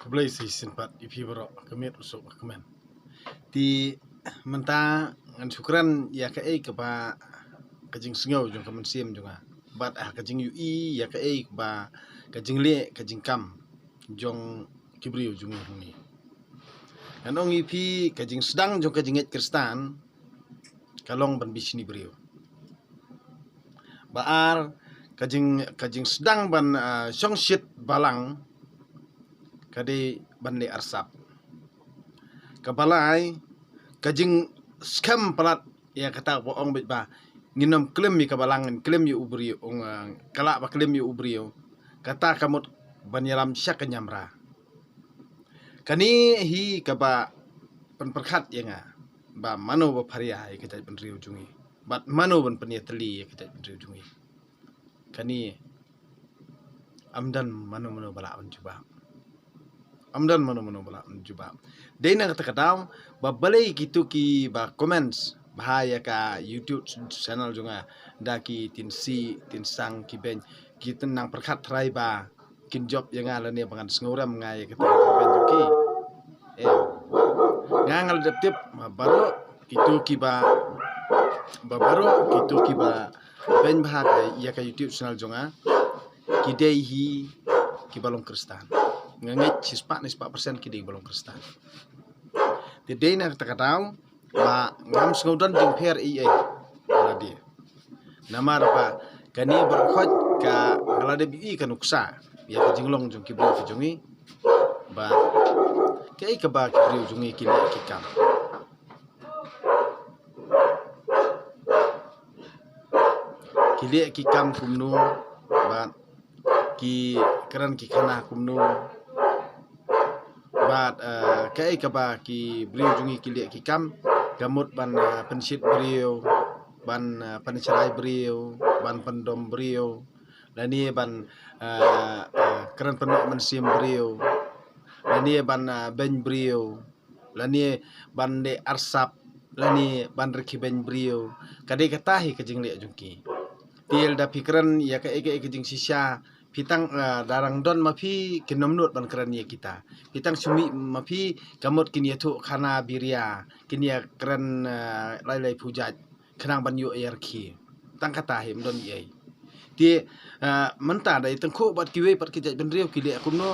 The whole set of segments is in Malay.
keblai si sempat ipi bro kemit usuk kemen ti menta ngan syukran ya ke ba kajing sengau jong kamen sim jonga bat kajing yu ya ke ba kajing le kajing kam jong kibriu jong ni anong ipi kajing sedang jong kajing et kristan kalong ban bisni brio baar kajing sedang ban songsit balang kade ban le arsap kabalai kajing skam palat ya kata boong bet ba nginam klem mi kabalangan klem yu ubri ong kala ba klem yu ubri kata kamut banyalam syak nyamra kani hi kaba penperkhat ya nga ba mano ba pharia ya kita penriu jungi bat mano ban peniatli ya kita penriu jungi kani amdan mano bala unjuba amdan mano bala unjuba dena kata kadang ba balai gitu ki ba comments bahaya ka YouTube channel junga daki tin sang ki ben ki tenang perkhat trai ba kin job yang ala ni bangan senguram ngai kita ben juki ngangal dep baru itu ki ba baru itu ki ba ben bah ya ka YouTube channel junga ki dei hi ki balong kristan nganget 4% ki dei balong kristan ti dei na kata kadang ba ngam sengaudan jong per ala dia nama apa kani berkhot ka ngalade bi ka nuksa ya ka jinglong jong kibri ki jongi ba kai ka ba kibri jongi ki le ki kam ki le ki kam kumnu ba ki keran ki kana kumnu ba kai ka ba ki bri jongi ki le ki kam gamut ban pensit brio ban pencerai brio ban pendom brio lani ban keran penok mensim brio lani ban ben brio lani ban de arsap lani ban reki ben brio kade katahi kajing le jungki til da pikran ya ka ege kajing sisya pitang darang don mapi kinomnut ban keran ya kita pitang sumi mapi kamut kinia tu khana biria kinia keran lai pujat kenang ban yu yarki tang kata him don ye ti menta dai tengku bat kiwe pat kijat benriu kile akumno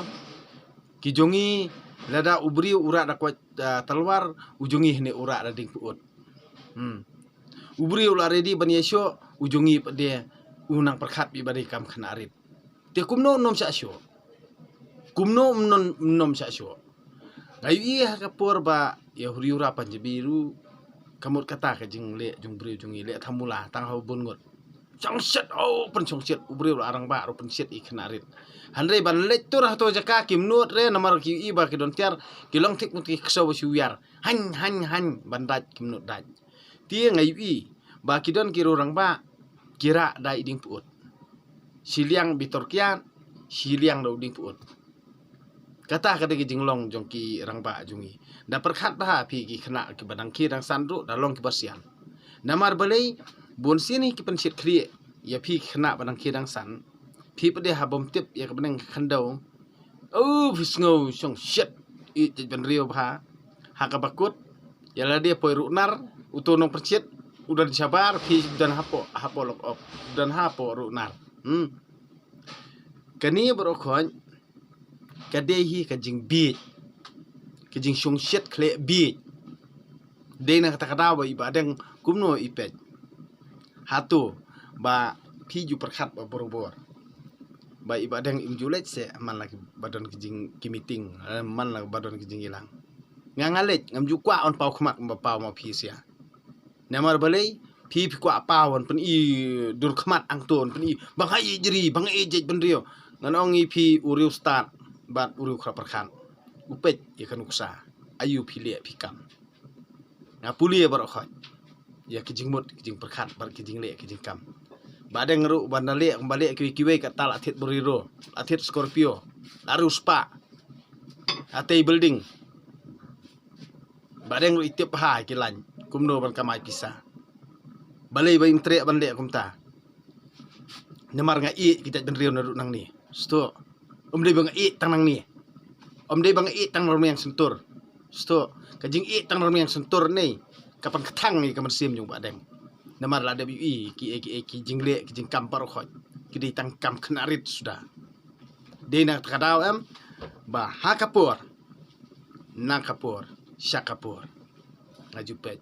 kijongi lada ubri ura da kwat talwar ujungi hne ura da ding puut ubri ula ready ban yesyo ujungi de unang perkhat bi badai kam khana arit ti kumno nom sa syo kumno nom sa syo ngayu iya ka por ba ya huriura panjebiru kamut kata ka jing le jung bri jung le thamula tang hau bun ngot chongset pen chongset ubri arang ba ro penset I khanarit hanre ban le tur ha to jaka kim nut re namar ki I ba ki don tiar ki long tik mut ki kso siuyar han ban daj kim nut daj ti ngayu I ba ki don ki ro rang ba kira dai ding puut siliang bitor kian siliang do ding puut kata kada ki jinglong jong ki rangba jungi da perkhat bah pi ki khna ki badang ki rang sandru da long ki basian namar balai bon sini ki pensit khri ya pi khna badang ki rang san pi pade ha bom tip ya ka badang khandau fisngo song shit I ben rio bha ha ka bakut ya la dia poi runar utonong percit udah disabar pi dan hapo lock up dan hapo runar kani berokon kadehi kajing beat kajing songset kle beat dena kata kata ba ibadang kumno ipet hatu ba piju perkhat ba borobor ba ibadang imjulet se man lagi badon kajing kimiting man lagi badon kajing ilang ngangalet ngamjukwa on pau khmak ba pau ma phisia namar balai pi kwa pawon pen I dur khmat angton pen I bangai jeri bangai jej benrio nganong I pi uriu start bat uriu khra perkhan upet ikan uksa ayu pile pikam ngapuli bar khot ya kijing mut kijing perkhat bar kijing le kijing kam badeng ru bandale kembali kiwe ka tal athit buriro athit scorpio laru spa atei building badeng ru itip ha kilan kumno ban kamai pisah balai baim tre ban le kumta nemar nga I kita benriu nang ni sto umde bang I tanang ni Om dei bang tang norm yang sentur. Sto kajing tang norm yang sentur ni. Kapan ketang ni kaman sim jung badeng. Namar la WI ki jingle ki jing kampar khoj. Ki dei tang kam kenarit sudah. Dei nak takadaw ba hakapur. Nang kapur, syakapur. Ngajupet.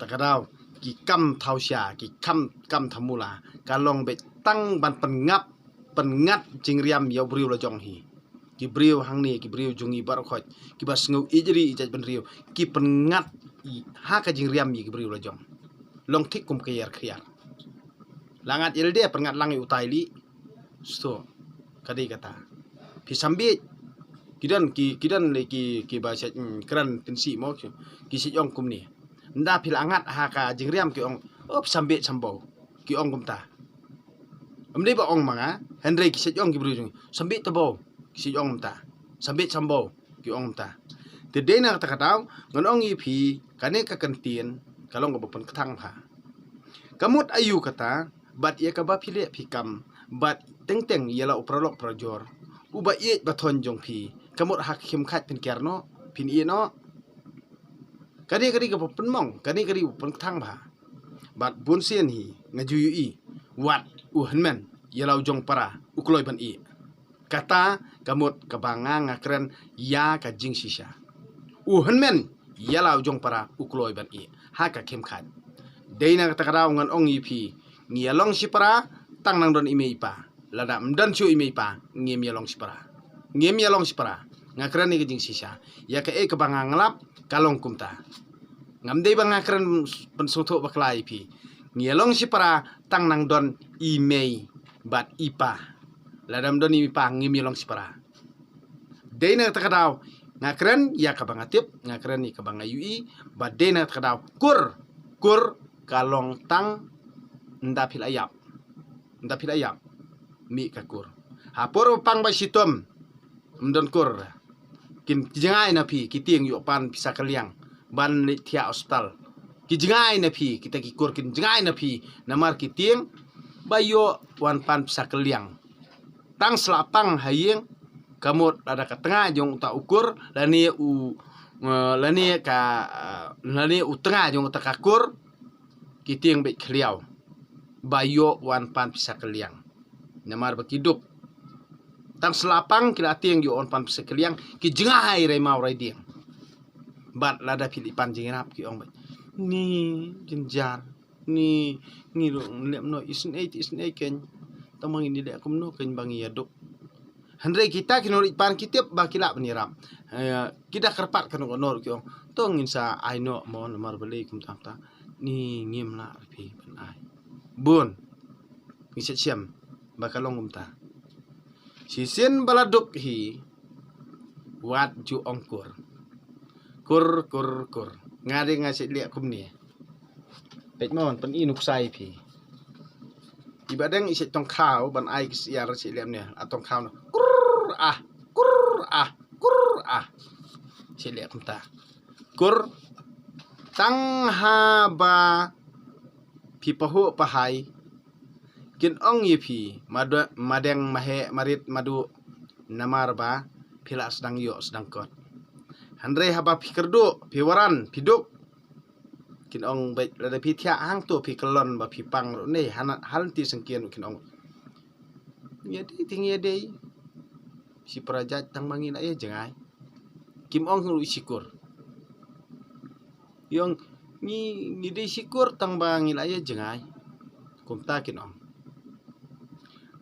Takadaw ki kam thau sya ki kam thamula kalong be tang ban pengat jing riam yaw briu la jong hi ki briu hang ni ki briu jungi bar khoj ki bas ngau ijri ijaj ban riu ki pengat ha ka jing riam ki briu la jong long tik kum kayar khriar langat ilde pengat langi utai li sto kadai kata pi sambi kidan le ki bahasa keran tensi mo ki si jong kum ni nda pil angat ha ka jing riam ki ong op sambi sambau ki ong kum ta amdei ba ong manga Henry ki sejong ki brujung sambi tabo ki sejong ta sambi sambo ki ong ta te de na ta kataw ngon ong i phi kane ka kantin kalong go pon kathang pha kamut ayu kata bat ye ka ba phile phi kam bat teng yela uprolok projor uba ye ba thon jong phi kamut hak khim khat pin kerno pin i no kani ka pon mong kani pon kathang pha bat bun sien hi ngaju yu i wat u henmen yelau jong para ukloi ban i kata kamut kabanga ngakren ya ka jing sisa u henmen yelau jong para ukloi ban i ha ka kem khat deina kata karaw ngan ong ipi ngialong si para tang nang don ime ipa lada mdan chu ime ipa ngiem yalong si para ngakren ni jing sisa ya ka kabanga nglap kalong kumta ngamdei bang ngakren pensoto baklai pi ngialong si para tang nang don email bat ipa ladam don ipa ngimilong si para deina takadaw ngakren ya kabanga tip ngakren ni kabanga yui bat deina takadaw kur kalong tang ndapil ayap mi kakur hapur pang ba sitom mdon kur kin jingai na pi kiting yu pan pisa kaliang ban tia hospital ki jingai na pi kita ki kur kin jingai na pi namar kiting bayo wan pan pisa keliang tang selapang hayeng kamut ada ka tengah jong ta ukur lani u tengah jong ta kakur kiting be kliau bayo wan pan pisa keliang namar bakiduk tang selapang kila tiang yo on pan pisa keliang ki jingai re mau re ding bat lada pilipan jingirap ki ong ni jinjar ni do lem no isn eight ken tamang ini dek kum no ken bangi yaduk handre kita kinori pan kitip ba kila penirap kita kerpat kan nor ki tong insa aino mon mar beli kum ta ni ngim la pi ban ai bun ni siam bakalong kum ta sisin baladuk hi wat ju ongkur kur ngari ngasih liak kum ni pet mon pen inuk sai pi ibadeng isi tong khao ban ai siar si lem ne atong khao no kur ah si liak kum ta kur tang ha ba pi pahu pahai kin ong yi pi madeng mahe marit madu namar ba pila sedang yo sedang kot handre haba pi kerdu pi waran pi duk kin ong baik lada pi tia hang tu pi kelon ba pi pang ne hal ti sengkian kin ong ya dei ting ya dei si prajat tang mangin ay jengai kim ong lu sikur yong ni dei sikur tang bangil ay jengai kumta kin ong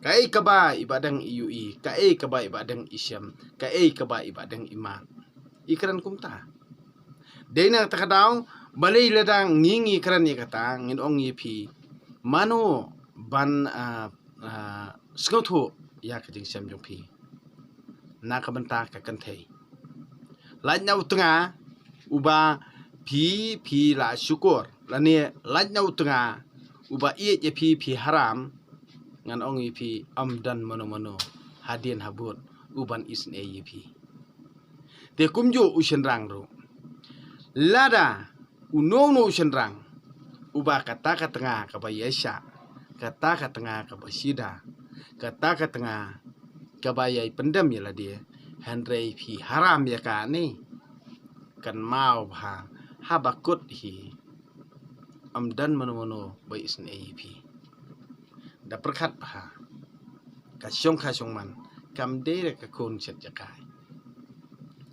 kai kaba ibadang iui kai kaba ibadang isyam kai kaba ibadang iman ikran kumta deina takadaw balai ladang ngingi kran ni kata ngin ong yipi mano ban skothu ya ka jing sam jong pi na ka banta ka kan thei laj na utunga uba pi la syukur lani laj na utunga uba ie je pi haram ngan ong yipi amdan mano hadien habut uban isne yipi de kumju ushen rang ro lada unono senrang uba kata ka tengah ka bayesha kata ka tengah ka basida kata ka tengah kabayai pendam ya lah dia Henry pi haram ya ka ni kan mau ha habakut hi amdan mano bai isne pi da perkat ha ka syong man kam dere ka kun set jakai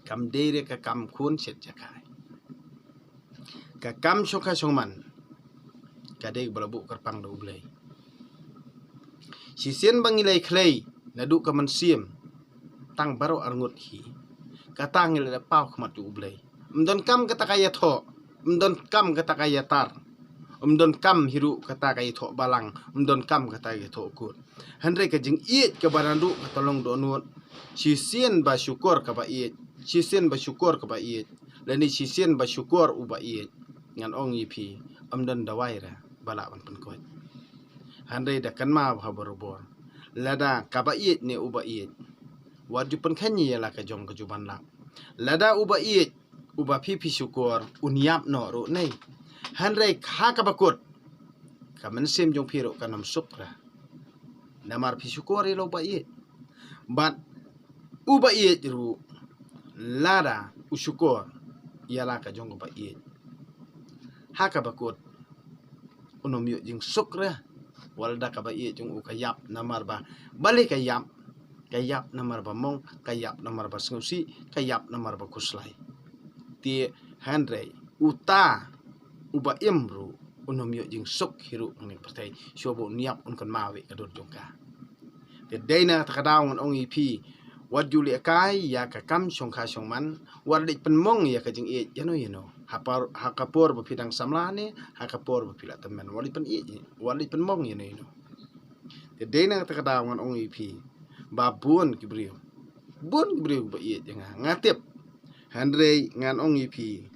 kam dere ka kam kun set jakai ka kam syong man ka dei balabu kerpang do ublai sisien bangilai klei nadu ka man siem tang baro arngut hi katang ile pau khmat ublai mdon kam kata kaya tho mdon kam kata kaya tar mdon kam hiru kata kaya tho balang mdon kam kata kaya tho kut handre ka jing iet ka barandu ka tolong do nut sisien ba syukur ka ba iet sisien ba syukur ka ba iet lani sisien ba syukur u ba iet ngan ong ipi amdan dawaira bala ban pen kot handre da kan ma ba borobor lada ka ba iet ne u ba iet waju pen khanyi la ka jong ka juban la lada u ba iet u ba pipi syukur unyap no ro nei handre kha ka bakut ka men sim jong piro kanam sukra namar pi syukur lo ba iet bat u ba iet ru lada u syukur yala ka jong ba iet ha ka bakut unom yu jing sukra walda ka ba iet jong u kayap namar ba balik kayap namar ba mong kayap namar ba sngsi kayap namar ba kuslai ti handre uta uba imru unom yu jing suk hiru ngni pertai shobo niap un kan mawi kador jongka te deina takadaw ngon ong ipi wat juli akai ya ka kam syongka syongman wardik penmong ya ka jing e yano hakapor ba pidang samlane hakapor ba pila temen wali pen e wali penmong yano te deina takadaw ngon ong ipi babun kibriu ba e janga ngatip handre ngan ong ipi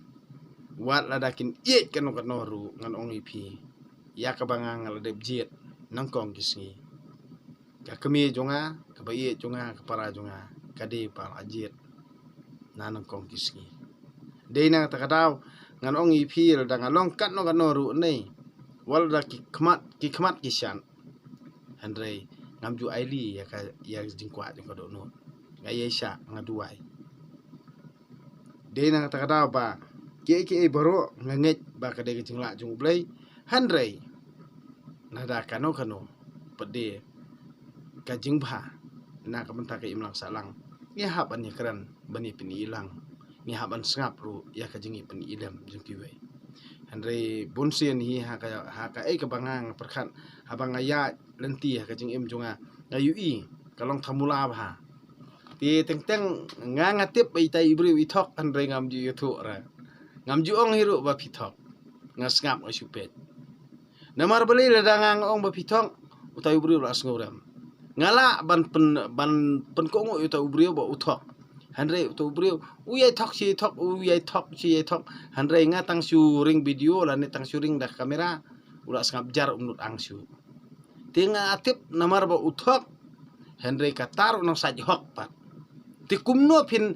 wat ladakin iet kanu kanoru ngan ong ipi ya ka bangang ladep jet nangkong kisngi ka kemi jonga ka ba iet jonga ka para jonga ka de par ajet nanang kong kisngi deina takadaw ngan ong ipi ladang long kat no kanoru nei wal da ki khmat kisan handre ngamju aili ya jingkwa jing kodo no ngayesha ngaduai deina takadaw ba ke baro nganget ba ka de jingla jung blai handre nada kano pede ka jingba na ka menta ka imlang salang ni haban ni kran bani pini ilang ni haban sngap ru ya ka jingi pini idam jung piwe handre bonsen hi ha ka ka bangang perkhat habang aya lenti ha ka jing im junga ayu i kalong thamula ba ti teng ngangatip bai tai ibri ithok handre ngam ji yuthu ra ngam ju ong hiru ba pithok ngasngap o supet namar beli ladangang ong ba pithok utai ibri la sngorem ngala ban pen ko ngo utai ibri ba uthok handre utai ibri uyai thok si thok handre ngatang syuring video la ne tang syuring da kamera ula sngap jar umnut angsu tinga atip namar ba uthok handre katar nang saj hok pat ti kumno pin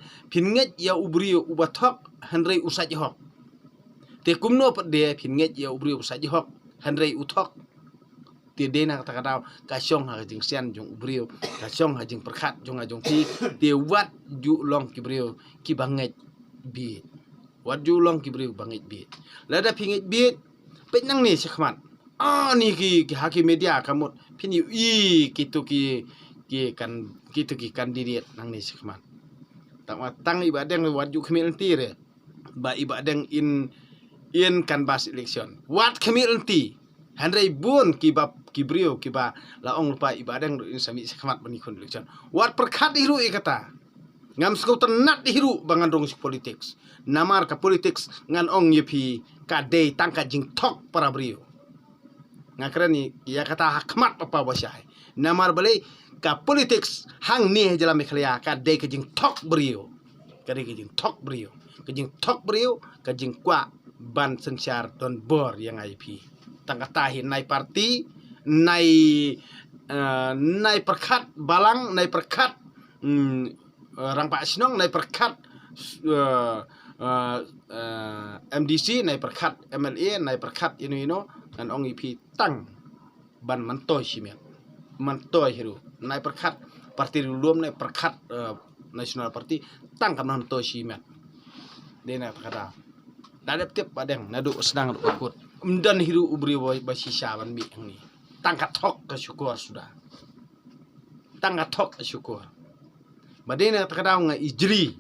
nget ya ubri uba thok handre usaj hok ti kumno pat de pin nget ya ubri usaj hok handre uthok ti dena takadaw ka syong ha jing sian jong ubri ka syong ha jing perkhat jong ti wat ju long kibrio ki banget bi wat ju long kibrio banget bi lada pinget bi pet nang ni sekhmat ni ki haki media kamut pin yu kitu ki kandidat nang ni sekhmat tang ibadeng wat ju khmil ti ba ibadeng in canvas election wat khmil ti handrai bun kibrio kiba laong lupa ibadeng in sami sekhmat bani kon election wat perkhat hiru kata ngam skau tenat hiru bangan rong politics namar ka politics ngan ong yepi ka dei tangka jing tok para brio ngakrani ya kata hakmat apa wasai namar balai ka politics hang ni jalan mekhlia ka dei ka jing tok brio ka dei ka jing tok brio ka jing kwa ban sensyar don bor yang IP tangka tahin nai parti nai perkhat balang nai perkhat rang pak sinong nai perkhat MDC nai perkhat MLA nai perkhat ino kan ong IP tang ban mantoy simet mantoy hiru nai perkhat parti rulum ne perkat national party tangkap nan to shimet dena kada dadap tip badeng nadu sedang ukut umdan hiru ubri basisha ban bi ni tangkat tok ke syukur sudah tangkat tok ke syukur badena kada nga ijri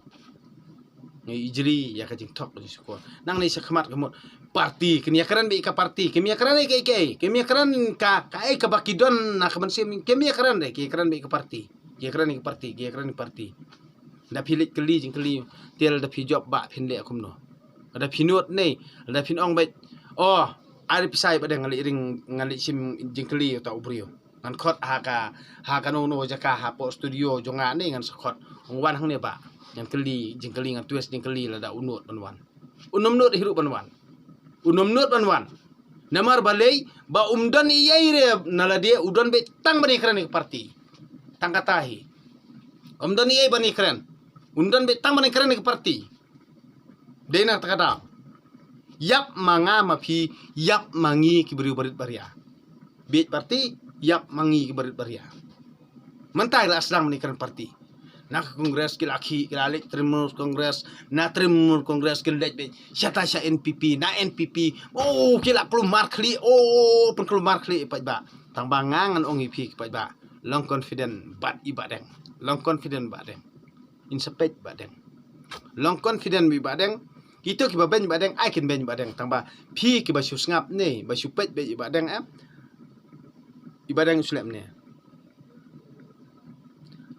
ya kajing tok ke syukur nang ni sakmat kemut parti kemia keran bi ka parti kemia keran kemia keran ka ka bakidon na kamansim kemia keran de ki keran bi ka parti ki keran ni parti ki keran ni parti da pilik keli jing keli tel da pi job ba pin le akum no ada pinut ni ada pin ong bet oh ada pisai pada ngali sim jing keli ta ubrio ngan khot ha ka no jaka ha po studio jonga ni ngan sakot wan hang ne ba ngan keli jing keli ngan twist jing keli la da unut banwan unum nut hirup banwan unum nut banwan namar balai ba umdan iyai re nala dia udon be tang bani kran ni parti tang katahi umdan iyai bani kran undan be tang bani kran ni parti dena takada yap manga mapi yap mangi ki beri barit baria bet parti yap mangi ki barit baria mentai la aslang ni kran parti nak kongres ki laki ki alik trimur kongres na trimur kongres ki lek be syata sya NPP na NPP oh kila perlu markli oh perlu markli pa ba tang bangangan ongi pi pa ba long confident bat ibadeng long confident badeng inspect badeng long confident bi badeng kita ki baben badeng ai kin ben badeng tangba pi ki basu ngap ni basu pet be badeng ibadeng sulem ni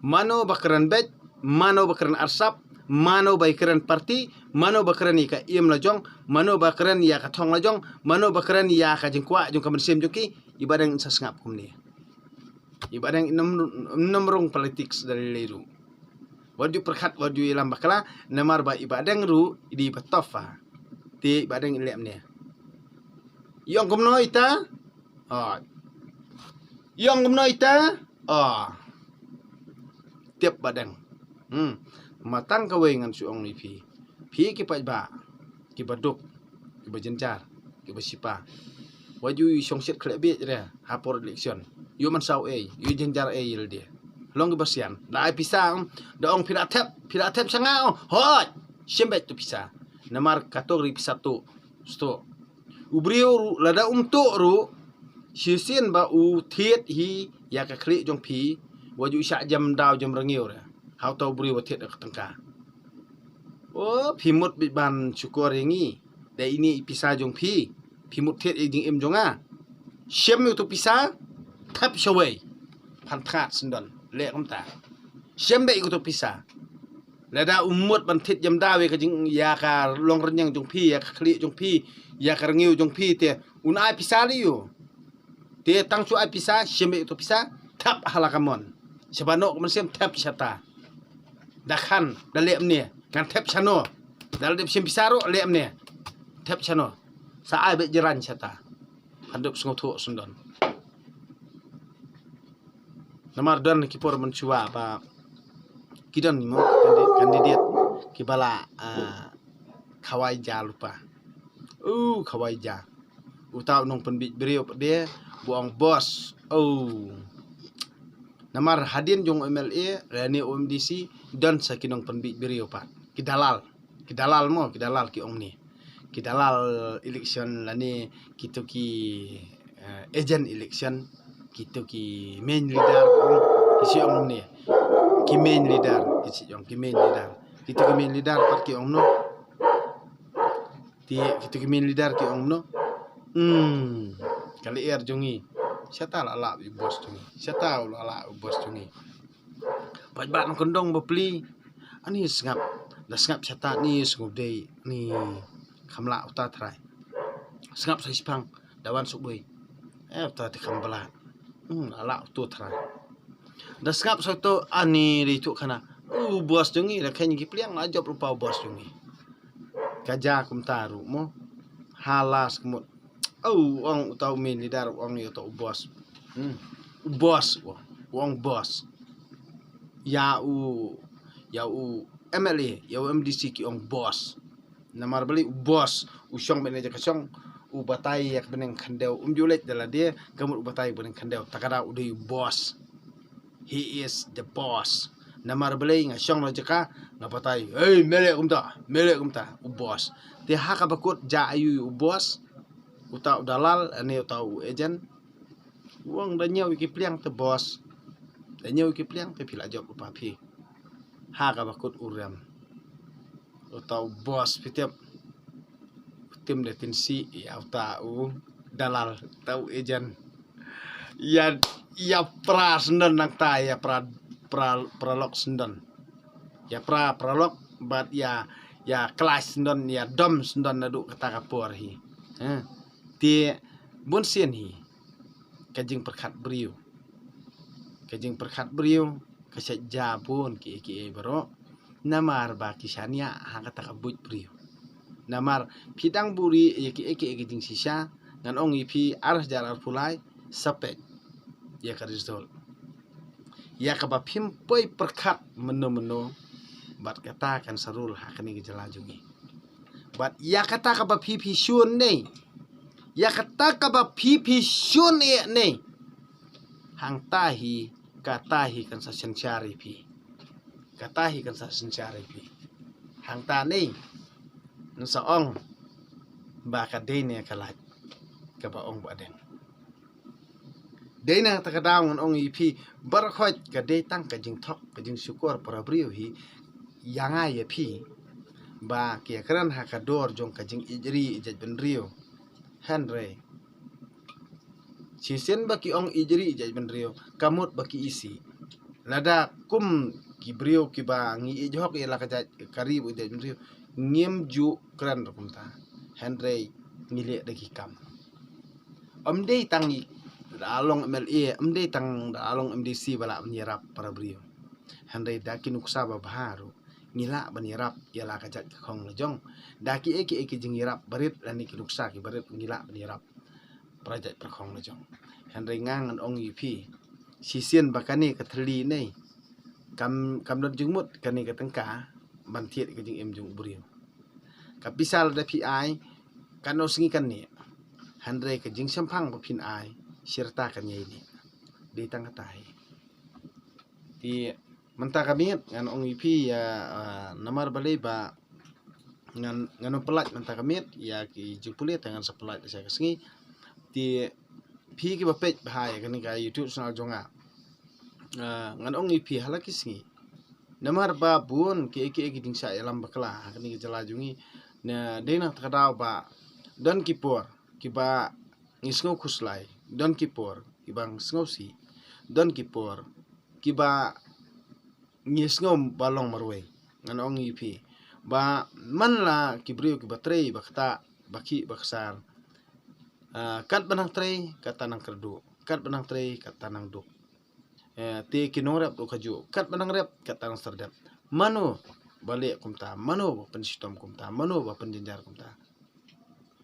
mano bakaran bet mano bakaran arsap mano bakaran parti mano bakaran ika iem lajong mano bakaran ya ka thong lajong mano bakaran ya ka jingkwa jong kamen sem joki ibadeng sa ngap kum ni ibadeng nomrong politics dari leru wadu perkat wadu ilam bakala namar ba ibadeng ru di batofa ti ibadeng ilem ne yong gumno ita yong gumno ita tiap badeng matang kawengan suong ni pi ki pa ba ki baduk ki bajencar ki basipa waju songset klebe re hapor election yu man saw yu jenjar yil dia long ke basian da pisang da ong piratep sanga hot sembet tu pisa namar kategori pisatu sto ubriu lada tu ru sisien ba u thiet hi ya ka kli jong pi waju sya jam daw jam rengiu re hau tau ubriu thiet ka tengka oh pimut bi ban syukur yangi da ini pisa jong pi pimut thiet jing em jonga sem tu pisa tap shawai panthat sendon lek kamta sembe ko to pisa lada umut bantit jam dawe ka jing ya ka long renyang jong pi ya ka kli jong pi ya ka rengiu jong pi te un ai pisa liu te tang su ai pisa sembe to pisa tap halakamon sebano ko sem tap syata dakhan dalem ne kan tap chano dal dem sem pisaro lem ne tap chano sa ai be jeran syata handup sngotu sundon namar don kipor mencua apa kidon ni mo kandidat kibala kawai ja lupa kawai ja utau nong penbit beriu dia buang bos namar hadin jong MLA rani OMDC don sakinong penbit beriu pak kidalal mo kidalal ki ong ni kidalal election lani kitu ki agent election kita ki main leader kisi ong ni ki main leader kisi ong ki main leader kita ki main leader pat ki ong no ti kita ki main leader ki ong no kali jongi syata la bos jongi syata la bos jongi pat bat nong kondong bepli ani sengap da sengap syata ni sengop dei ni khamla uta trai sengap sai spang dawan subui uta ti khambala ala tu trai da skap satu ani ri tu kana bos jongi la kany gi pliang ajop rupa bos jongi kaja kum taru mo halas kemut ong tau min lidar ong yo to bos ong bos ya u MLA ya u MDC ki ong bos namar beli bos usong bene ka song ubatai yak beneng khandeu julet dala dia kamut ubatai beneng khandeu takada udai bos He is the boss. Namar belai nga syong lojaka nga patay. Hey, melek kumta, u boss. Ti haka bakut ja ayu u boss. Utau dalal ane utau agent. Uang da nyau iki pliang te boss. Da nyau iki pliang te pila jok upa pi. Haka bakut uram. Utau boss pitiap tim detensi ya utau dalal tau agent. Ya pra sendan nang ta ya pralog sendan. Ya pralog bat ya kelas sendan ya dom sendan nadu kata kapor hi. Ti bun sien hi kajing perkat beriu. Kajing perkat beriu kaset jabun ki baro. Namar ba kisania hang kata kabut beriu. Namar pidang buri ya ki kajing sisa ngan ong ipi aras jarar pulai sapek ya karizol. Ya kaba pimpoi perkat meno bat kata kan sarul hakani gejalajungi. Bat ya kata kaba pipi syun nei. Ya kata kaba pipi syun nei. Hang tahi katahi kan sa sencari pi. Katahi kan sa sencari pi. Hang ta nei. Nsaong ba ka dene kalat kaba ong baden. Dena takadaw ng ong ipi barkhot ka detang kajing thok kajing syukur para brio hi yanga ye pi ba kia kran hakador jong kajing ijri ijat benrio Henry sisen baki ong ijri ijat benrio kamut baki isi lada kum ki brio ki ba ngi ijhok ila kajat karib ijat benrio ngim ju kran kumta Henry ngile daki kam dei tangi along MLA amde tang along MDC bala menyerap para brio handai daki nuksaba baharu ngila menyerap yala kajat khong lejong daki eki jingirap barit lani ki nuksa ki barit ngila menyerap project perkhong lejong handai ngang ong ipi sisien bakani kathli nei kam dot jingmut kani katengka bantiet ki jing em jung brio kapisal da PI kano singi kan ni handai ka jing sampang bapin ai sirta kanya ini di tangga tahi di mentah kamit ngan ong ipi ya namar balai ba ngan pelat mentah kamit ya ki jupulit dengan sepelat saya kesengi di pi ki bapet bahaya kan ka YouTube channel jonga ngan ong ipi halaki sengi namar ba bun ki ding sa alam bakla kan ki jalajungi na dena takadaw ba don kipor ki ba ngisngo kuslai don kipor ibang sngosi don kipor kiba ngisngo balong marwe ngan ong ipi ba manla kibrio kiba trei bakta baki baksar kat banang trei kata nang kerdu kat banang trei kata nang duk te kinorap do kaju kat banang rep kata nang serdap mano balik kumta mano pensitom kumta mano ba penjenjar kumta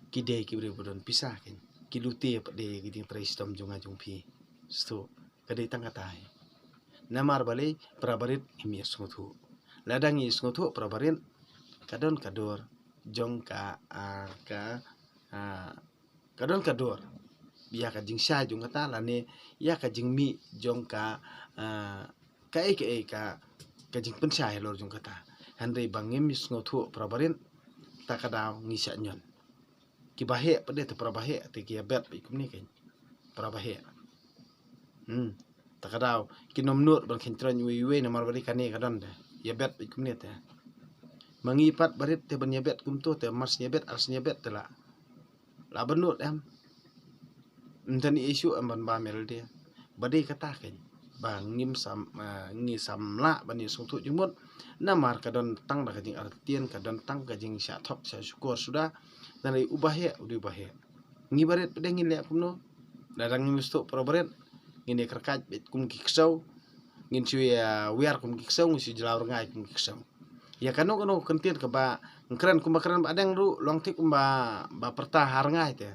kidei kibrio bodon pisah kin kilute de giding tristom junga jungpi sto kadai tangkatai namar balai prabarit imi snguthu ladang i snguthu prabarit kadon kador jong kadon kador biya ka jingsha jung kata lane ya ka jingmi jong ka jing pensai lor jung kata handai bangem snguthu prabarit takadaw ngisa nyon kibahe pada te prabahe te kiabet ikum ni kan prabahe takadaw kinomnur bang kintran wiwe na marbali kane kadon de yabet ikum ni te mangipat barit te ban yabet kum to te mars yabet ars yabet te la benut em ntani isu em ban ba mel dia badai kata kan bang ngim ngi samla bani sutu jumut namar kadon tang da kajing artien kadon tang kajing sya thok sya syukur sudah dan ubahe ngi baret pedeng ngi le kumno dadang ngi musto probaret ngi kerkat bit kum kiksau ngin cuya wiar kum kiksau ngi jelaur ngai kum kiksau ya kano kentien ke ba ngkran kum bakran adang ru long tik kum ba perta har ngai te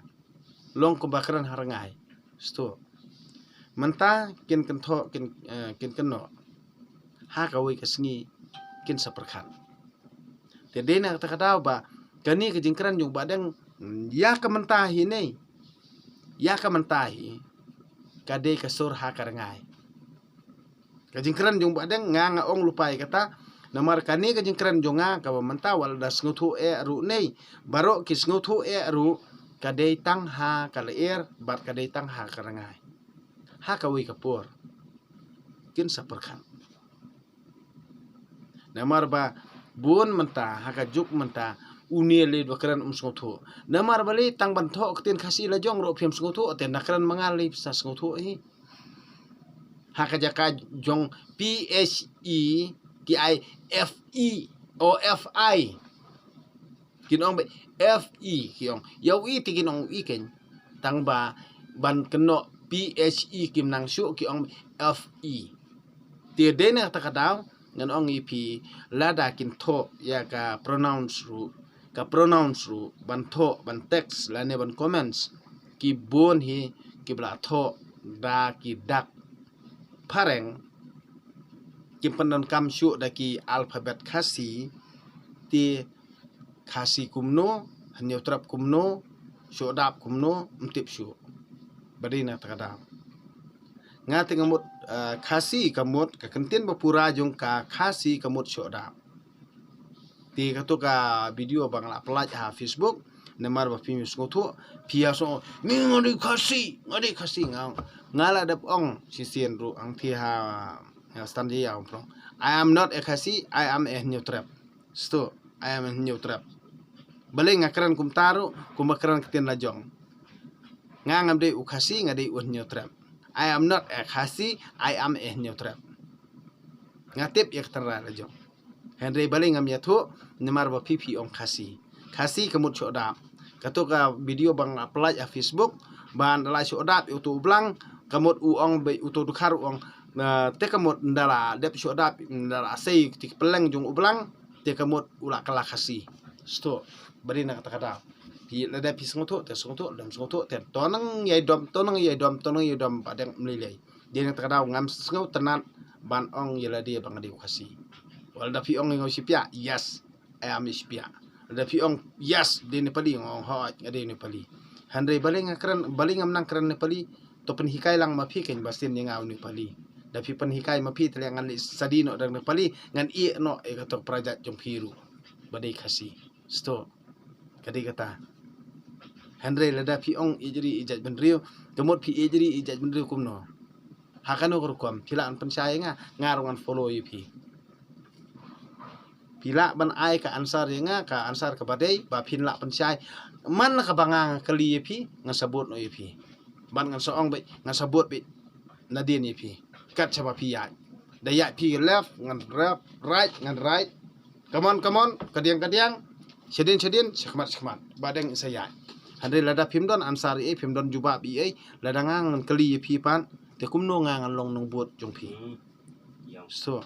long kum bakran har ngai sto menta kin kentho kin keno ha kawi kesngi kin saperkhat te dena takadaw ba kani kejingkran jung badang ya kementahi nei ya kementahi kade kasur ha karangai kajingkran jong badeng nga ong lupai kata namar kani kajingkran jonga ka menta wal das ngutu ru nei baro kis ngutu ru kadai tang ha kalair bat kadai tang ha karangai ha kawi kapur kin saperkan namar ba bun menta ha ka juk menta unile bakran ngutu namar bali tang banto ketin kasi la jong ro phim ngutu ten nakran mangali sa ngutu hi haka jaka jong PHETIFE o FI kinong FE kiong yawi ti kinong iken tang ba ban keno PHE kim nang syu kiong FE ti de na takadaw ngan ong ipi lada kin tho ya ka pronounce ru ban tho ban text la ne ban comments ki bon hi ki bla tho da ki dak pareng kim panon kam syu daki alfabet khasi ti khasi kumno hanyo trap kumno syodap kumno mtip syu badina takada ngati ngamut khasi kamut ka kentin bapura jong ka khasi kamut syodap ti katuka video bangla pelaj ha Facebook nemar ba pimis ngotu piaso mi ngadi khasi ngala dap ong sisien ru ang thi ha standi ya pro I am not a khasi I am a new trap sto I am a new trap baleng ngakran kum taru kum makran ketin lajong ngam de u khasi ngade u new trap I am not a khasi I am a new trap ngatip yak tara lajong Henry baleng ngam yathu nemar ba pipi ong khasi kamut chodap katuka video bang apply a Facebook ban la chodap utu blang kamut uong be utu dukhar uong te kamut ndala dep shodap ndala sei tik peleng jung ublang te kamut ula kala khasi sto bari na kata pi lada pi sengoto te tonang yai dom padang mlilai dia na kata ngam sengot tenan ban ong yela dia bang di khasi wal da pi ong ngau sipia yes I am sipia da pi ong yes de ne pali ngong ha ade ne pali handai baling ngam nang kran ne pali to penhikai lang mapi ken basin yang ngau ni pali da pi penhikai mapi telangan sadino dang ne pali ngan i no e katok prajat jong piru badai khasi sto kadi kata handai lada pi ong ijri ijat benrio kemut pi ijri ijat benrio kumno hakano kurkom pilaan pensaya ngarungan follow pi pila ban ai ka ansar ka ansar ka badai ba pin la pensai man ka banga kali pi ngasabut no pi ban ngan soong be ngasabut be nadin pi kat chaba pi ya da ya pi left ngan right ngan right come on kadiang sedin sekhmat badeng saya handai lada pimdon ansar pimdon juba bi lada ngan kali pi pan te kumno ngan long nong bot jong pi so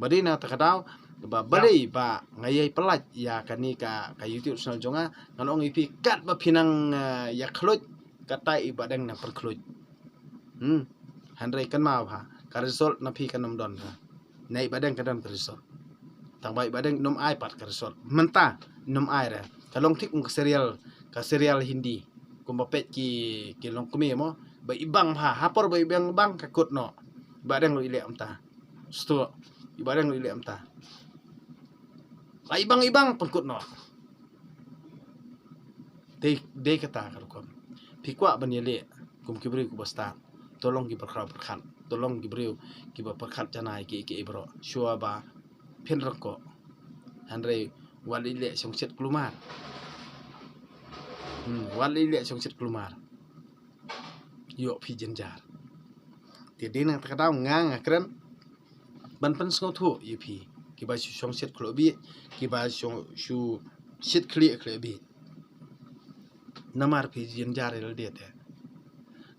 badina takadaw ba balai ba ngayai pelaj ya kani ka YouTube channel jonga ngan ong ipi kat ba pinang ya khluj kata ibadang na perkhluj handrai kan ma ba ka result na pi kanom don ha nai badang kadam ka result tang bai badang nom ai pat ka result menta nom ai ra kalong tik ka serial Hindi kum bapet ki long kumi mo ba ibang ha hapor ba ibang bang ka kut no badang lo ile amta sto ibadang lo ile amta ibang pengkut no de kata karukom pikwa banyele kum kibri ku basta tolong giberkhra berkhan tolong gibriu giba perkhat janai ki ibro shua ba phen roko handre walile songset klumar walile songset klumar yo pi jenjar ti de nang takadaw ngang akran ban pen sngotu yipi kiba songset klobi kiba shu shit klobi namar pi jenjar el dete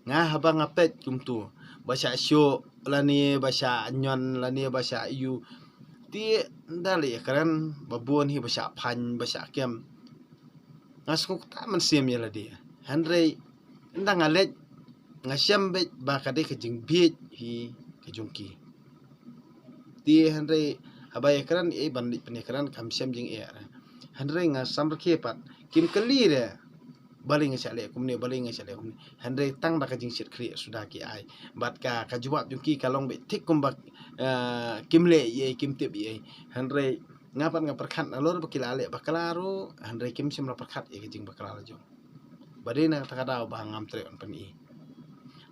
nga habang apet kumtu basha syo lani basha nyon lani basha yu ti dali karen babon hi basha phan basha kem ngasku ta man sim yela dia handrei ndang alet ngasiam be ba kade ke jing bi hi ke jungki ti handrei abai karen bandit penekaran kam siam jing handrei ngasam kepat kim kelire baling sale kumne handai tang baka jing sit kri sudah ki ai bat ka jawab jungki kalong be tik kum bak kim le ye kim tip ye handre ngapat ngaperkat alor bakila ale bakalaro handre kim sim perkat ye jing bakala jong badena takada ba ngam tre on pani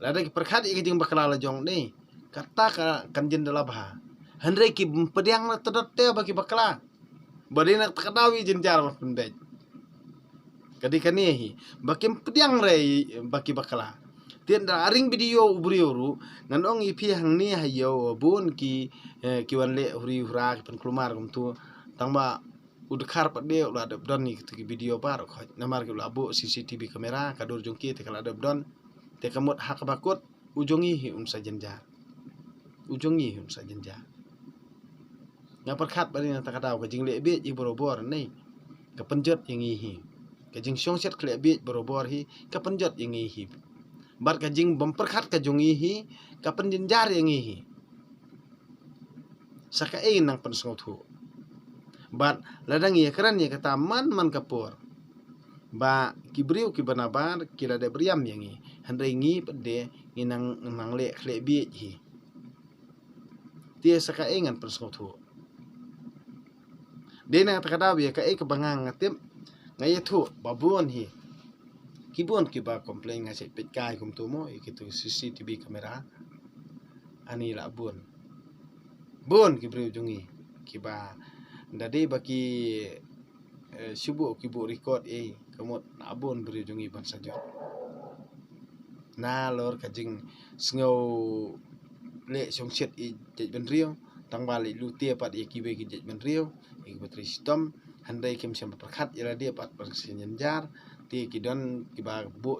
lada ki perkat ye jing bakala jong ni kata ka kanjen dala bah handre ki pediang na tedot te bagi bakala badena takada wi jenjar pendej kadi kanihi bakim pediang re baki bakala tienda aring video ubrio ru nganong ipi hang ni hayo bun ki wan le huri hura pen klumar kum tu tangba udkhar pat de ulah ada don ni ki video bar ko namar ki ulah bu CCTV kamera kadur jongki te kala ada don te kamut hak bakut ujongi hi sajenja ujongi hi sajenja ngapar khat bari na takadaw ka jing le be i borobor nei ka penjot yang hi ka jing songset kle be borobor hi ka penjot yang hi bar ka jing bamperkhat ka jongi hi ka penjenjar yang hi saka e nang pensngot hu bat ladang ye keran ye kata man kapur ba kibriu ki banabar kila de briam yang hi handai ngi pede nginang nang le kle be hi tie saka e ngan pensngot hu dena takadaw ye ka e ka bangang ngatim ngaye thu babun hi kibun kiba komplain nga pit kai kum tumo ikitu CCTV kamera ani la bun kibri jungi kiba ndade baki subu kibu record kamut abun bri jungi ban sajo na lor kajing sngau le songset i jej ben rio tangbali lutie pat kibe ki jej ben rio bateri sistem handai kim sem perkhat ira dia pat bersenjar ti kidon kiba bu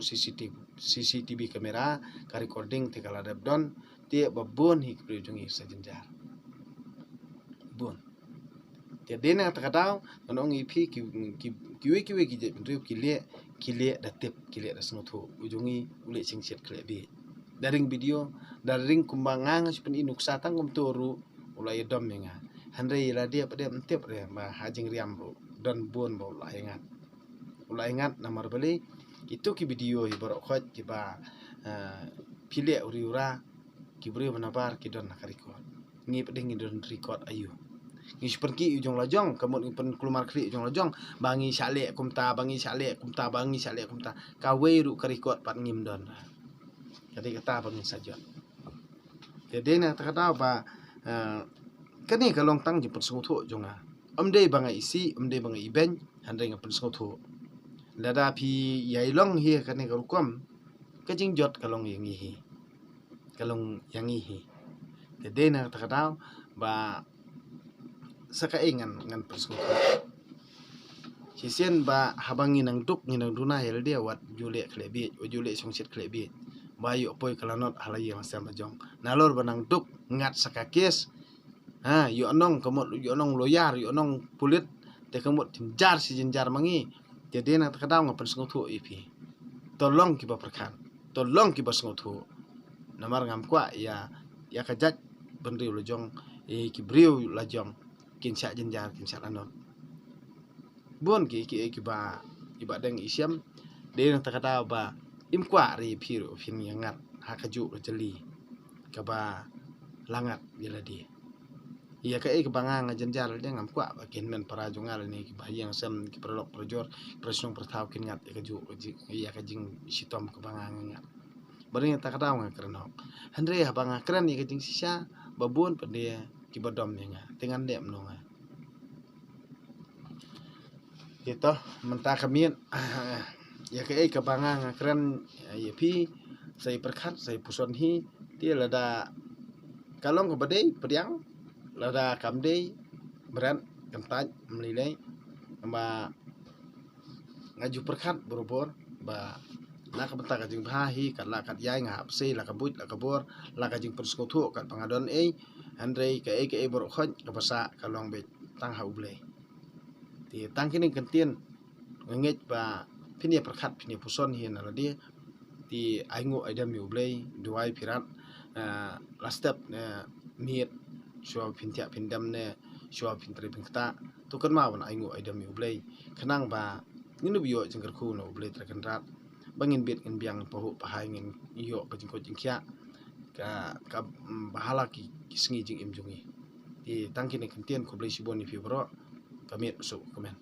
CCTV kamera ka recording ti kala don ti babon hi kujungi sajenjar bon ti dena takadaw nong ipi kiwe ki je bendu kile datip kile dasnotu ujungi ule singset kle bi daring video daring kumbangang sepen inuk satang kum turu ulai dom menga handai la dia pada mentip re ma hajing riam ru don bon bo la ingat namar beli itu ki video hi borok khot ki ba pile uriura ki bri manabar ki don nakarikot ngi peding don record ayu ngi seperti ujung lajong kamut pen kelumar kri ujung lajong bangi sale kumta kawe ru karikot pat ngim don jadi kata bangi saja jadi na takata ba kani kalong tang ji persungthu jonga amdei banga isi amdei banga iben handai ngapen sungthu lada pi yailong hi kane karukom kajing jot kalong yang hi de na takadaw ba saka ngan persungthu sisen ba habangi nang duk nginang duna hel dia wat jule klebi jule songset klebi bayu poi kalanot halai masam jong nalor banang duk ngat saka kes yu anong kamut yu anong loyar yu anong pulit te kamut jenjar si jenjar mangi jadi nak takadaw ngapen senguthu ipi tolong kiba perkan tolong kiba senguthu namar ngam kwa ya kajat benriu lojong kibriu lajong kinsa jenjar kinsa anot bon kiba deng isyam de nak takadaw ba im kwa ri piru fin yangat hakaju jeli kaba langat bila dia iya ka kebangang jenjar dia ngam kwa bakin men para jungal ni ki bayang sem ki perlok projor presong pertau kin ngat ka ju iya ka jing sitom kebangang ngat bari ta kadaw nga krenok andre habang kren ni ka jing sisa babun pede ki bodom nga tengan dem no nga itu menta kamien ya ka kebangang kren ya pi sai perkat sai puson hi dia lada kalong ke badai pediang lada kamdei beran kentaj melilai ba ngaju perkat borobor ba na kabenta kajing bahi kala kat yai ngap sei la kabut la kabor la kajing perskutu kat pangadon andre ke borok khot ka basa kalong be tang hauble ti tang kini kentien nget ba pinia perkat pinia puson hi na dia ti aingu adam yuble duai pirat lastep miet shua pintia pindam ne shua pintri pingta to kan ma wan aingu adam yuble kanang ba nginu biyo jengker khu no ble trakan rat bangin bit ngin biang pahu pahai ngin iyo bajing ko jingkya ka bahala ki kisngi jing imjungi di tangki ni kentian ko blai sibon ni fi bro kami so komen